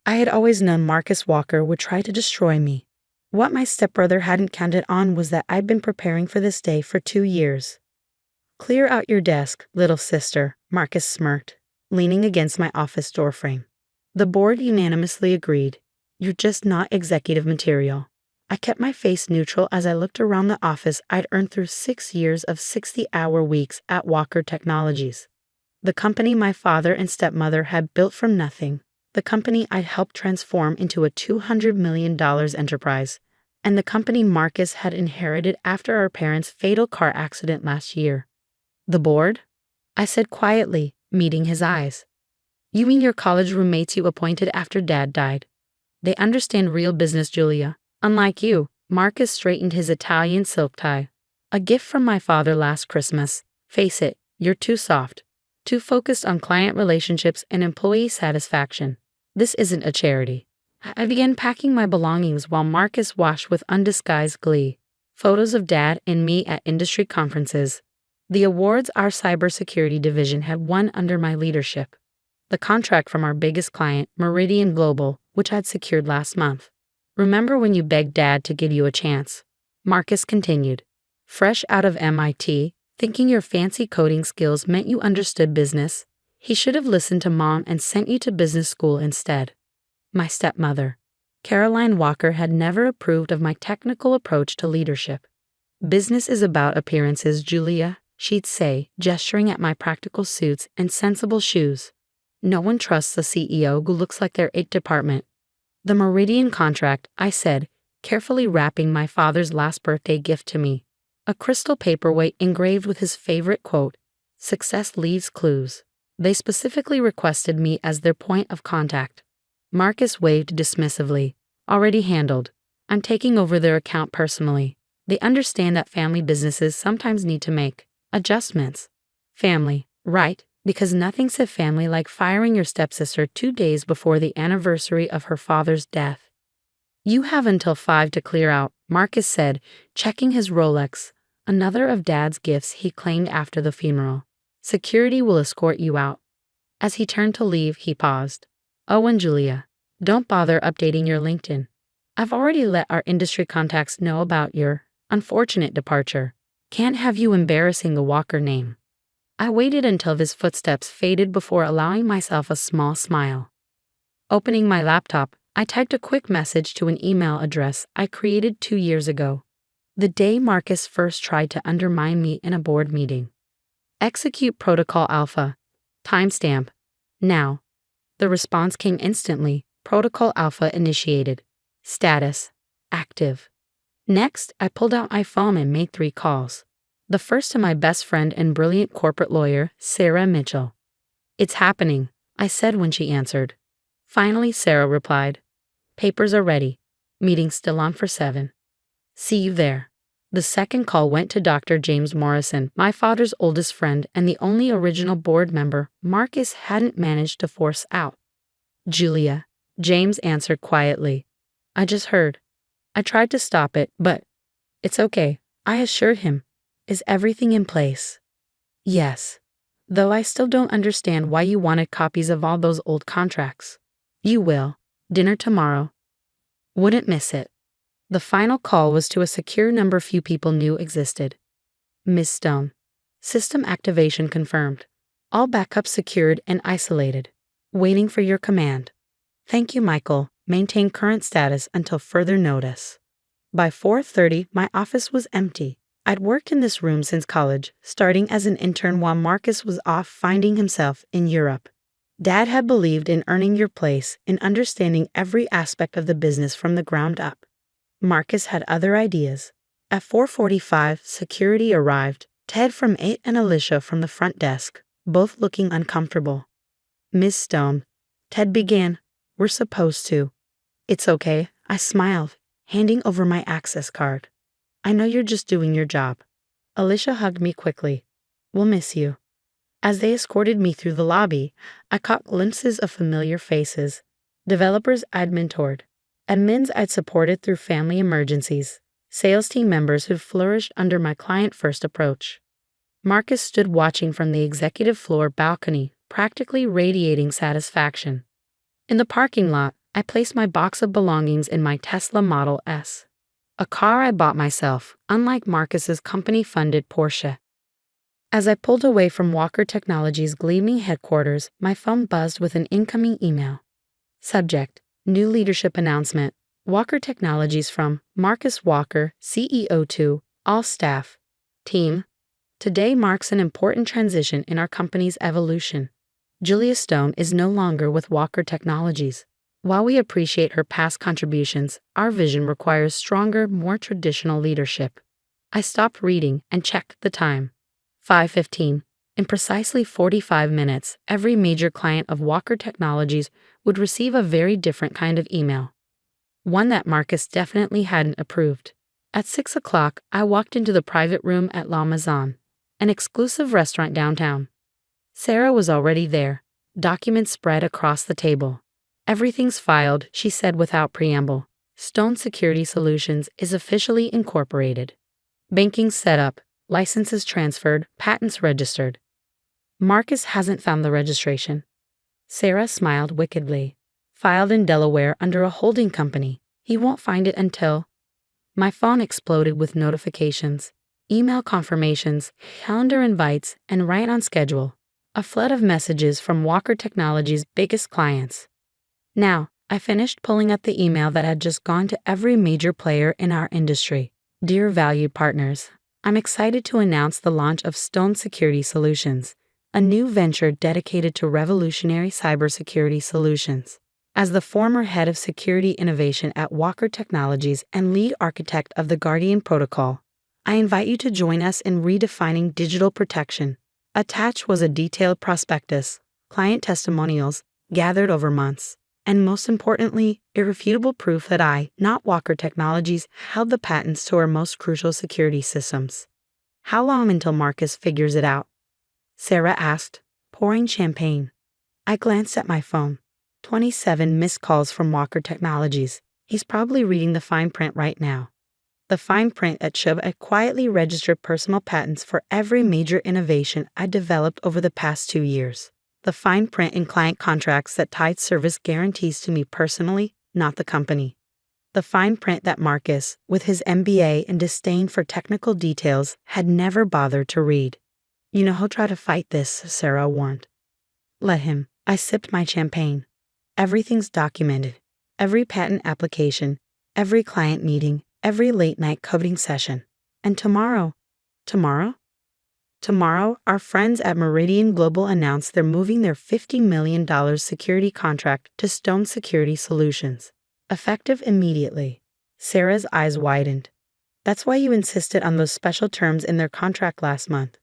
I had always known Marcus Walker would try to destroy me. What my stepbrother hadn't counted on was that I'd been preparing for this day for 2 years. "Clear out your desk, little sister," Marcus smirked, leaning against my office doorframe. The board unanimously agreed. "You're just not executive material." I kept my face neutral as I looked around the office I'd earned through 6 years of 60-hour weeks at Walker Technologies. The company my father and stepmother had built from nothing. The company I'd helped transform into a $200 million enterprise. And the company Marcus had inherited after our parents' fatal car accident last year. "The board?" I said quietly, meeting his eyes. "You mean your college roommates you appointed after Dad died? They understand real business, Julia. Unlike you." Marcus straightened his Italian silk tie. "A gift from my father last Christmas. Face it, you're too soft. Too focused on client relationships and employee satisfaction. This isn't a charity." I began packing my belongings while Marcus watched with undisguised glee. Photos of Dad and me at industry conferences. The awards our cybersecurity division had won under my leadership. The contract from our biggest client, Meridian Global, which I'd secured last month. "Remember when you begged Dad to give you a chance?" Marcus continued. "Fresh out of MIT, thinking your fancy coding skills meant you understood business. He should have listened to Mom and sent you to business school instead." My stepmother, Caroline Walker, had never approved of my technical approach to leadership. "Business is about appearances, Julia," she'd say, gesturing at my practical suits and sensible shoes. "No one trusts a CEO who looks like their IT department." "The Meridian contract," I said, carefully wrapping my father's last birthday gift to me. A crystal paperweight engraved with his favorite quote, "Success leaves clues." They specifically requested me as their point of contact. Marcus waved dismissively. "Already handled. I'm taking over their account personally. They understand that family businesses sometimes need to make adjustments." Family, right? Because nothing said family like firing your stepsister 2 days before the anniversary of her father's death. "You have until 5 to clear out," Marcus said, checking his Rolex, another of Dad's gifts he claimed after the funeral. "Security will escort you out." As he turned to leave, he paused. "Oh, and Julia, don't bother updating your LinkedIn. I've already let our industry contacts know about your unfortunate departure. Can't have you embarrassing the Walker name." I waited until his footsteps faded before allowing myself a small smile. Opening my laptop, I typed a quick message to an email address I created 2 years ago. The day Marcus first tried to undermine me in a board meeting. "Execute Protocol Alpha. Timestamp. Now." The response came instantly. "Protocol Alpha initiated. Status. Active." Next, I pulled out my phone and made 3 calls. The first to my best friend and brilliant corporate lawyer, Sarah Mitchell. "It's happening," I said when she answered. Finally, Sarah replied. "Papers are ready. Meeting still on for 7. See you there." The second call went to Dr. James Morrison, my father's oldest friend and the only original board member Marcus hadn't managed to force out. "Julia," James answered quietly. "I just heard. I tried to stop it, but it's okay," I assured him. "Is everything in place?" "Yes. Though I still don't understand why you wanted copies of all those old contracts." "You will. Dinner tomorrow. Wouldn't miss it." The final call was to a secure number few people knew existed. "Ms. Stone. System activation confirmed. All backups secured and isolated. Waiting for your command." "Thank you, Michael. Maintain current status until further notice." By 4:30, my office was empty. I'd worked in this room since college, starting as an intern while Marcus was off finding himself in Europe. Dad had believed in earning your place, in understanding every aspect of the business from the ground up. Marcus had other ideas. At 4:45, security arrived, Ted from 8 and Alicia from the front desk, both looking uncomfortable. "Miss Stone," Ted began, "we're supposed to." "It's okay," I smiled, handing over my access card. "I know you're just doing your job." Alicia hugged me quickly. "We'll miss you." As they escorted me through the lobby, I caught glimpses of familiar faces. Developers I'd mentored, admins I'd supported through family emergencies, sales team members who'd flourished under my client-first approach. Marcus stood watching from the executive floor balcony, practically radiating satisfaction. In the parking lot, I placed my box of belongings in my Tesla Model S, a car I bought myself, unlike Marcus's company-funded Porsche. As I pulled away from Walker Technologies' gleaming headquarters, my phone buzzed with an incoming email. Subject: New leadership announcement. Walker Technologies from Marcus Walker, CEO to all staff. Team. Today marks an important transition in our company's evolution. Julia Stone is no longer with Walker Technologies. While we appreciate her past contributions, our vision requires stronger, more traditional leadership. I stopped reading and checked the time. 5:15. In precisely 45 minutes, every major client of Walker Technologies would receive a very different kind of email. One that Marcus definitely hadn't approved. At 6 o'clock, I walked into the private room at La Maison, an exclusive restaurant downtown. Sarah was already there, documents spread across the table. Everything's filed, she said without preamble. Stone Security Solutions is officially incorporated. Banking set up, licenses transferred, patents registered. Marcus hasn't found the registration. Sarah smiled wickedly. Filed in Delaware under a holding company. He won't find it until... My phone exploded with notifications, email confirmations, calendar invites, and right on schedule. A flood of messages from Walker Technologies' biggest clients. Now, I finished pulling up the email that had just gone to every major player in our industry. Dear valued partners, I'm excited to announce the launch of Stone Security Solutions, a new venture dedicated to revolutionary cybersecurity solutions. As the former head of security innovation at Walker Technologies and lead architect of the Guardian Protocol, I invite you to join us in redefining digital protection. Attached was a detailed prospectus, client testimonials, gathered over months, and most importantly, irrefutable proof that I, not Walker Technologies, held the patents to our most crucial security systems. How long until Marcus figures it out? Sarah asked, pouring champagne. I glanced at my phone. 27 missed calls from Walker Technologies. He's probably reading the fine print right now. The fine print that showed I quietly registered personal patents for every major innovation I developed over the past 2 years. The fine print in client contracts that tied service guarantees to me personally, not the company. The fine print that Marcus, with his MBA and disdain for technical details, had never bothered to read. You know he'll try to fight this, Sarah warned. Let him. I sipped my champagne. Everything's documented. Every patent application, every client meeting, every late-night coding session. And tomorrow, our friends at Meridian Global announced they're moving their $50 million security contract to Stone Security Solutions. Effective immediately. Sarah's eyes widened. That's why you insisted on those special terms in their contract last month.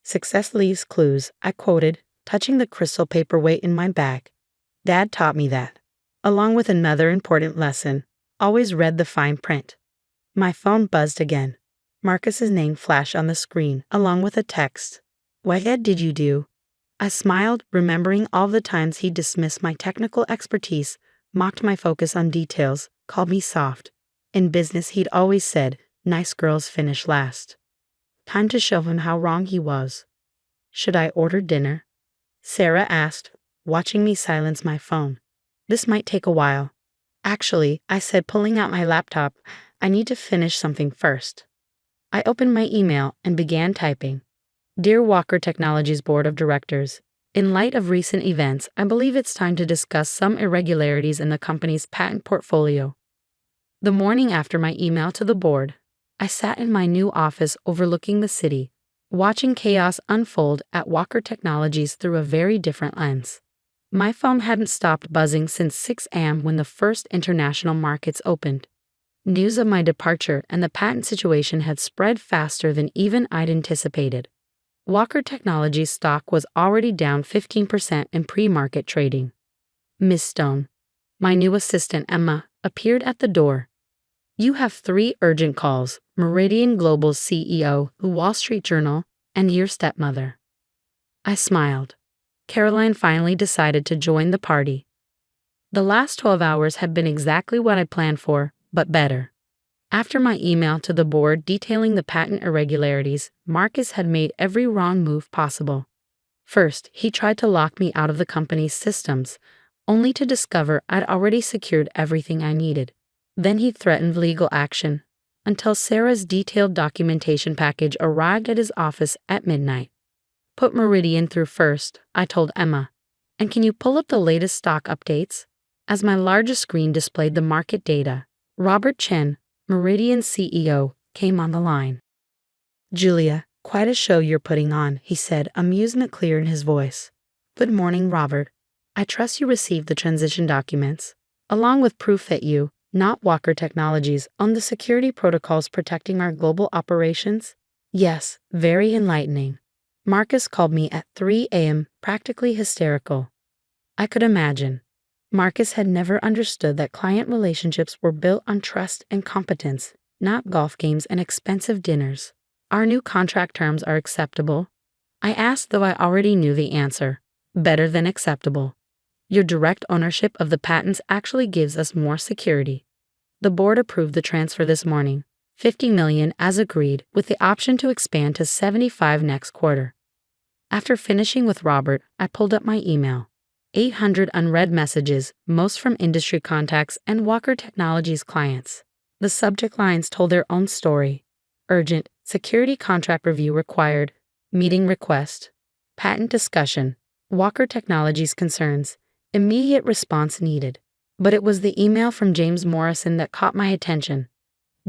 Success leaves clues, I quoted, touching the crystal paperweight in my bag. Dad taught me that. Along with another important lesson, always read the fine print. My phone buzzed again. Marcus's name flashed on the screen, along with a text. What did you do? I smiled, remembering all the times he dismissed my technical expertise, mocked my focus on details, called me soft. In business, he'd always said, nice girls finish last. Time to show him how wrong he was. Should I order dinner? Sarah asked, watching me silence my phone. This might take a while. Actually, I said, pulling out my laptop, I need to finish something first. I opened my email and began typing. Dear Walker Technologies Board of Directors, in light of recent events, I believe it's time to discuss some irregularities in the company's patent portfolio. The morning after my email to the board, I sat in my new office overlooking the city, watching chaos unfold at Walker Technologies through a very different lens. My phone hadn't stopped buzzing since 6 a.m. when the first international markets opened. News of my departure and the patent situation had spread faster than even I'd anticipated. Walker Technologies stock was already down 15% in pre-market trading. Miss Stone, my new assistant Emma, appeared at the door. You have 3 urgent calls, Meridian Global's CEO, the Wall Street Journal, and your stepmother. I smiled. Caroline finally decided to join the party. The last 12 hours had been exactly what I planned for, but better. After my email to the board detailing the patent irregularities, Marcus had made every wrong move possible. First, he tried to lock me out of the company's systems, only to discover I'd already secured everything I needed. Then he threatened legal action, until Sarah's detailed documentation package arrived at his office at midnight. Put Meridian through first, I told Emma. And can you pull up the latest stock updates? As my largest screen displayed the market data, Robert Chen, Meridian's CEO, came on the line. Julia, quite a show you're putting on, he said, amusement clear in his voice. Good morning, Robert. I trust you received the transition documents, along with proof that you, not Walker Technologies, own the security protocols protecting our global operations? Yes, very enlightening. Marcus called me at 3 a.m., practically hysterical. I could imagine. Marcus had never understood that client relationships were built on trust and competence, not golf games and expensive dinners. Our new contract terms are acceptable? I asked, though I already knew the answer. Better than acceptable. Your direct ownership of the patents actually gives us more security. The board approved the transfer this morning, $50 million as agreed, with the option to expand to $75 next quarter. After finishing with Robert, I pulled up my email. 800 unread messages, most from industry contacts and Walker Technologies clients. The subject lines told their own story. Urgent, security contract review required, meeting request, patent discussion, Walker Technologies concerns, immediate response needed. But it was the email from James Morrison that caught my attention.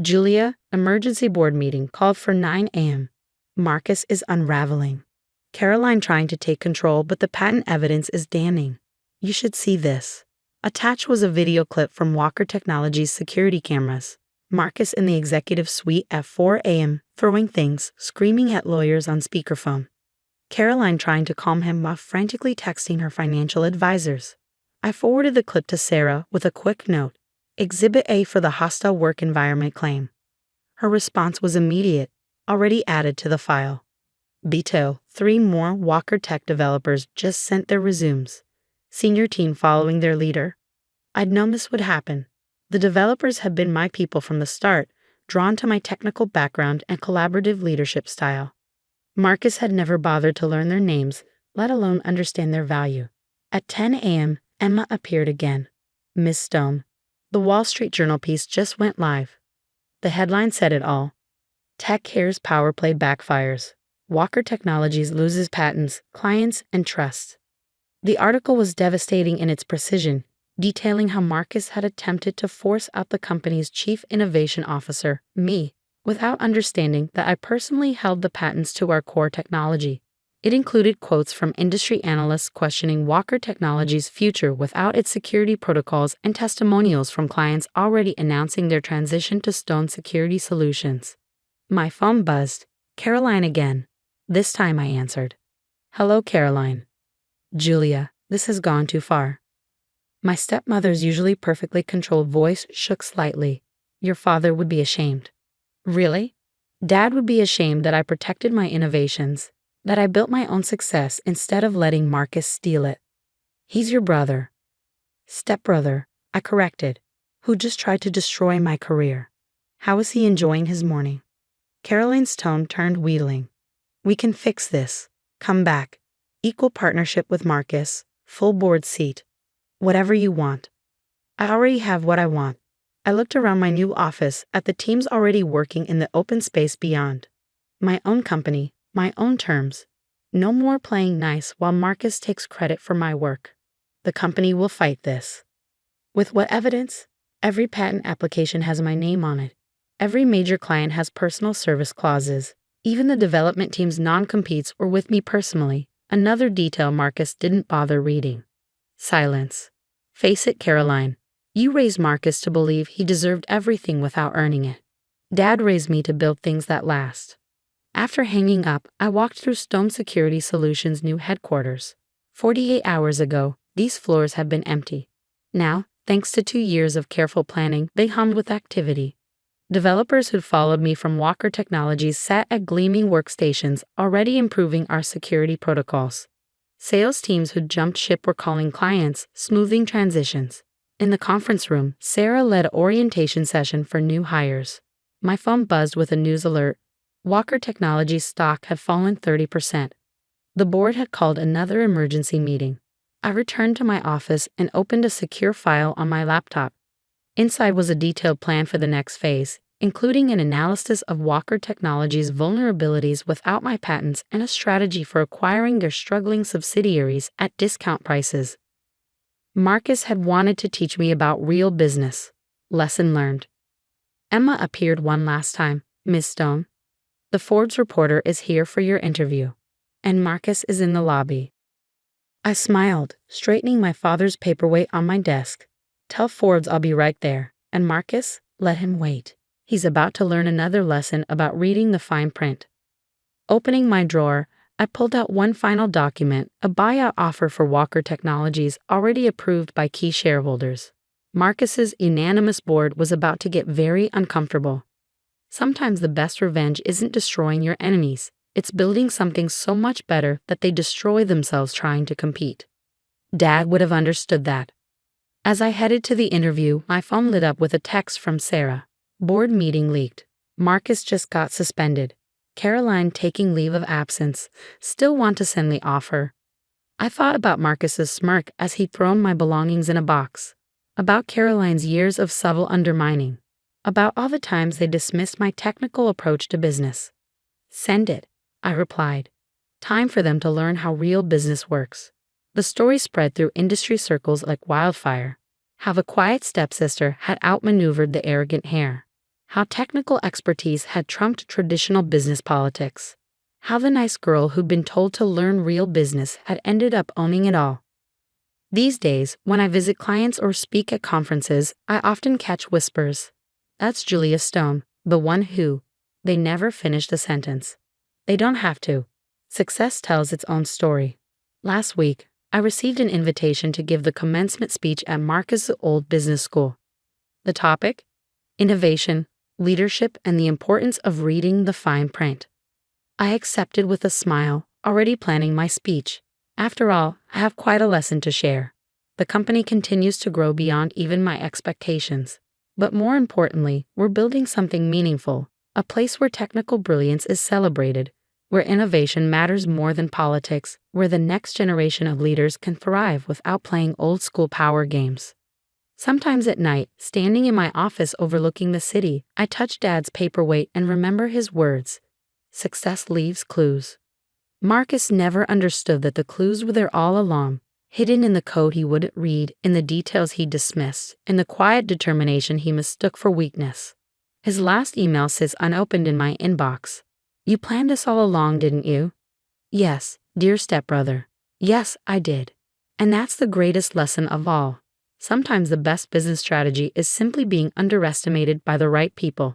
Julia, emergency board meeting called for 9 a.m. Marcus is unraveling. Caroline trying to take control, but the patent evidence is damning. You should see this. Attached was a video clip from Walker Technologies security cameras. Marcus in the executive suite at 4 a.m., throwing things, screaming at lawyers on speakerphone. Caroline trying to calm him while frantically texting her financial advisors. I forwarded the clip to Sarah with a quick note. Exhibit A for the hostile work environment claim. Her response was immediate, already added to the file. Beto, 3 more Walker Tech developers just sent their resumes. Senior team following their leader. I'd known this would happen. The developers had been my people from the start, drawn to my technical background and collaborative leadership style. Marcus had never bothered to learn their names, let alone understand their value. At 10 a.m., Emma appeared again. Miss Stone. The Wall Street Journal piece just went live. The headline said it all. Tech Care's power play backfires. Walker Technologies loses patents, clients, and trust. The article was devastating in its precision, detailing how Marcus had attempted to force out the company's chief innovation officer, me, without understanding that I personally held the patents to our core technology. It included quotes from industry analysts questioning Walker Technologies' future without its security protocols and testimonials from clients already announcing their transition to Stone Security Solutions. My phone buzzed. Caroline again. This time I answered. Hello, Caroline. Julia, this has gone too far. My stepmother's usually perfectly controlled voice shook slightly. Your father would be ashamed. Really? Dad would be ashamed that I protected my innovations, that I built my own success instead of letting Marcus steal it. He's your brother. Stepbrother, I corrected, who just tried to destroy my career. How is he enjoying his morning? Caroline's tone turned wheedling. We can fix this. Come back. Equal partnership with Marcus. Full board seat. Whatever you want. I already have what I want. I looked around my new office at the teams already working in the open space beyond. My own company, my own terms. No more playing nice while Marcus takes credit for my work. The company will fight this. With what evidence? Every patent application has my name on it. Every major client has personal service clauses. Even the development team's non-competes were with me personally, another detail Marcus didn't bother reading. Silence. Face it, Caroline. You raised Marcus to believe he deserved everything without earning it. Dad raised me to build things that last. After hanging up, I walked through Stone Security Solutions' new headquarters. 48 hours ago, these floors had been empty. Now, thanks to 2 years of careful planning, they hummed with activity. Developers who'd followed me from Walker Technologies sat at gleaming workstations, already improving our security protocols. Sales teams who'd jumped ship were calling clients, smoothing transitions. In the conference room, Sarah led an orientation session for new hires. My phone buzzed with a news alert. Walker Technologies stock had fallen 30%. The board had called another emergency meeting. I returned to my office and opened a secure file on my laptop. Inside was a detailed plan for the next phase, including an analysis of Walker Technologies' vulnerabilities without my patents and a strategy for acquiring their struggling subsidiaries at discount prices. Marcus had wanted to teach me about real business. Lesson learned. Emma appeared one last time. Miss Stone, the Forbes reporter is here for your interview, and Marcus is in the lobby. I smiled, straightening my father's paperweight on my desk. Tell Forbes I'll be right there, and Marcus, let him wait. He's about to learn another lesson about reading the fine print. Opening my drawer, I pulled out one final document, a buyout offer for Walker Technologies already approved by key shareholders. Marcus's unanimous board was about to get very uncomfortable. Sometimes the best revenge isn't destroying your enemies, it's building something so much better that they destroy themselves trying to compete. Dad would have understood that. As I headed to the interview, my phone lit up with a text from Sarah. Board meeting leaked. Marcus just got suspended. Caroline taking leave of absence. Still want to send the offer. I thought about Marcus's smirk as he'd thrown my belongings in a box. About Caroline's years of subtle undermining. About all the times they dismissed my technical approach to business. Send it, I replied. Time for them to learn how real business works. The story spread through industry circles like wildfire. How the quiet stepsister had outmaneuvered the arrogant heir. How technical expertise had trumped traditional business politics. How the nice girl who'd been told to learn real business had ended up owning it all. These days, when I visit clients or speak at conferences, I often catch whispers. That's Julia Stone, the one who. They never finish the sentence. They don't have to. Success tells its own story. Last week, I received an invitation to give the commencement speech at Marcus' old business school. The topic? Innovation, leadership, and the importance of reading the fine print. I accepted with a smile, already planning my speech. After all, I have quite a lesson to share. The company continues to grow beyond even my expectations. But more importantly, we're building something meaningful, a place where technical brilliance is celebrated, where innovation matters more than politics, where the next generation of leaders can thrive without playing old-school power games. Sometimes at night, standing in my office overlooking the city, I touch Dad's paperweight and remember his words. Success leaves clues. Marcus never understood that the clues were there all along, hidden in the code he wouldn't read, in the details he dismissed, in the quiet determination he mistook for weakness. His last email sits unopened in my inbox. You planned this all along, didn't you? Yes, dear stepbrother. Yes, I did. And that's the greatest lesson of all. Sometimes the best business strategy is simply being underestimated by the right people.